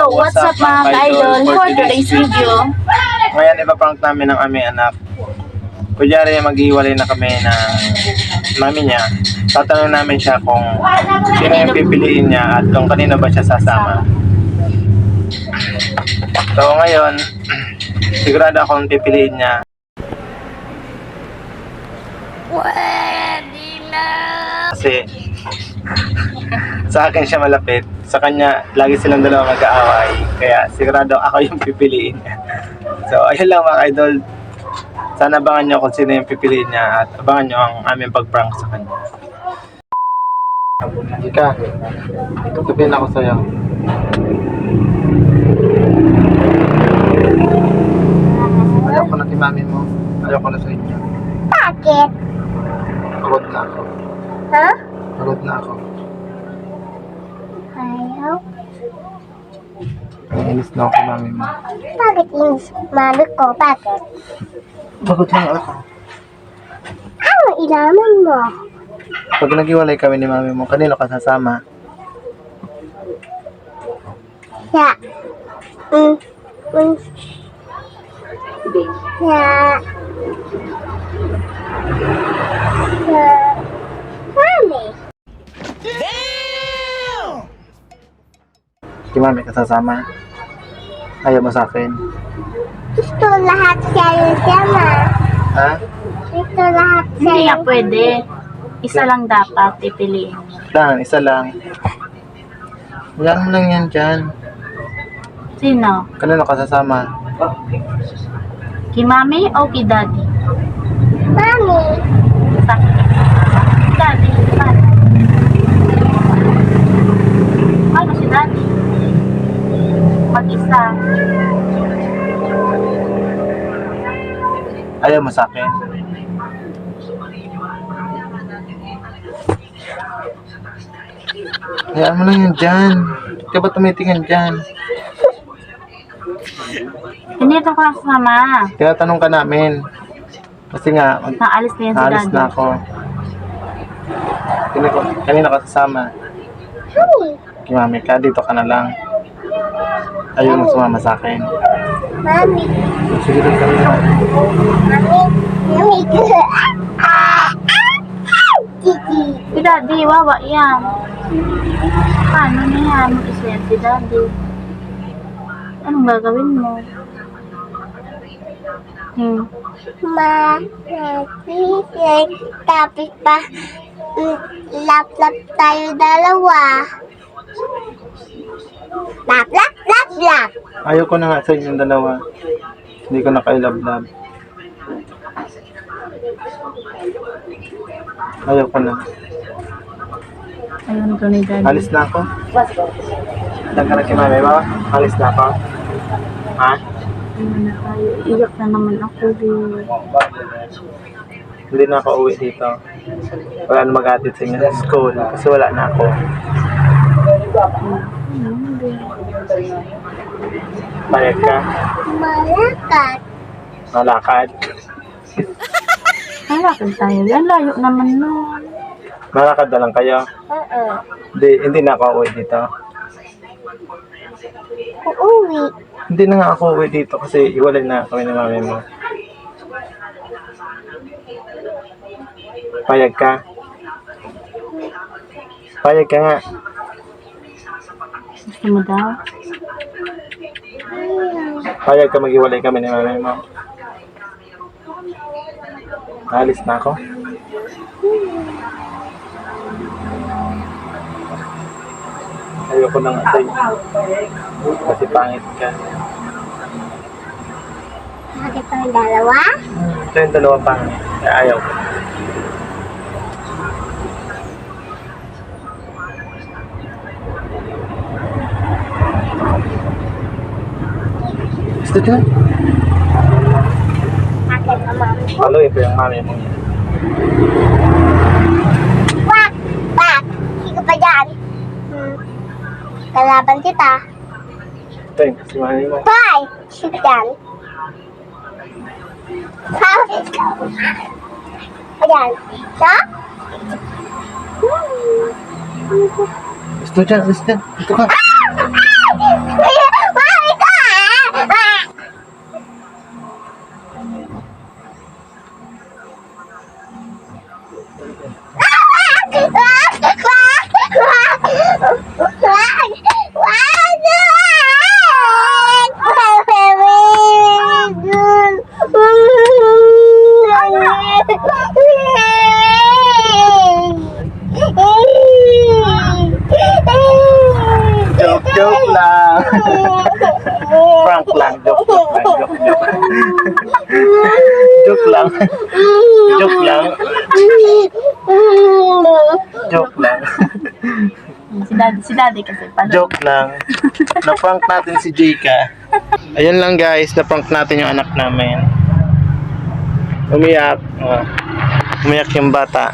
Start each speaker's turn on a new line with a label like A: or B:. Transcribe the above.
A: So, what's up mga ka-idol for today's video?
B: Ngayon, ipaprank namin ng aming anak. Kunyari, maghiwalay na kami ng mami niya. Tatanong namin siya kung sino yung pipiliin niya at kung kanino ba siya sasama. So, ngayon, sigurado akong pipiliin niya.
A: Pwede na!
B: Kasi, sa akin siya malapit. Sa kanya, lagi silang dalawa mag-aaway. Kaya sigurado ako yung pipiliin niya. So, ayun lang mga idol. Sana abangan nyo kung sino yung pipiliin niya at abangan nyo ang aming pag-prank sa kanya. Ika, tutupin ako sa'yo. Ayaw ko na kay mami mo. Ayaw ko na sa inyo.
A: Bakit?
B: Pagod na ako.
A: Ha?
B: Pagod na ako.
A: Ayaw?
B: Nainis na ako kay mami mo.
A: Bakit inis mami ko? Bakit?
B: Pagod lang ako.
A: Ano ilaman mo?
B: Pag naghiwalay kami ni mami mo, kanino ka sasama?
A: Ya. Ya. Mami.
B: Kay mami ka sasama? Ayaw mo sa akin?
A: Gusto lahat siya yung sama.
B: Ha?
A: Gusto lahat siya
C: Hindi nga
A: yung...
C: pwede. Isa lang dapat pipiliin.
B: Isa lang. Wala mo lang yan dyan.
C: Sino?
B: Kanino ka sasama?
C: Kay mami o kay daddy?
A: Mami.
C: Sa daddy. Ano si daddy? Mag-isa.
B: Ayaw mo sa akin? Hayaan mo lang yan dyan. Kaya ba tumitingin dyan?
C: Hindi ito ko lang sama.
B: Tinatanong ka namin. Kasi nga,
C: Naalis na yan si
B: naalis
C: daddy.
B: na ako. Kanina ka sasama.
A: Mami.
B: Kay mami ka, dito ka na lang. Ayaw mo sumama sa akin.
A: Mami.
B: Sige doon ka na.
A: Mami. Kiki.
C: Si daddy, wawa yan. Paano na yan? Mag-isa yan si daddy. Anong gagawin mo?
A: Magising. Tapos pa, lap-lap tayo dalawa. Lap.
B: Ayaw ko na nga sa inyong dalawa. Hindi ko na kayo love-love. Ayaw ko na.
C: Ayun ko ni daddy.
B: Alis na ako. Lang ka na kay mami ba? Alis na ako. Ha?
C: Ano na tayo? Iyak na naman ako.
B: Hindi na ako uwi dito. Wala na mag-atid sa inyo sa school kasi wala na ako. Bayad ka?
A: Malakat.
B: Malakad?
C: Malakad tayo. Yan, layo naman nun.
B: Malakad na lang kayo? Hindi na ako uwi dito.
A: Uuwi.
B: Hindi na nga ako uwi dito kasi iwalay na kami ng mami mo. Payag ka? Payag ka nga.
C: Gusto mo daw?
B: Payag ka mag-iwalay kami ng mami mo. Alis na ako. Ayoko nang atay. Kasi pangit ka.
A: Bakit tayo dalawa?
B: Ito yung dalawa pangit. Kaya ayaw ko. Gusto dyan?
A: Bakit naman?
B: Paluin ko yung mami mo.
A: Bak! Sige pa dyan. Kalaban kita.
B: Ito yung si mami mo.
A: Bye! Sige dyan. Ayan. Ha?
B: Gusto dyan. Dito ka.
A: Ah!
B: Joke lang. Prank lang, joke lang. Joke lang. Joke lang. Joke lang.
C: Si daddy kasi pala.
B: Joke lang. Na-prank natin si Jika. Ayun lang guys, na-prank natin yung anak namin. Umiyak. Umiyak yung bata.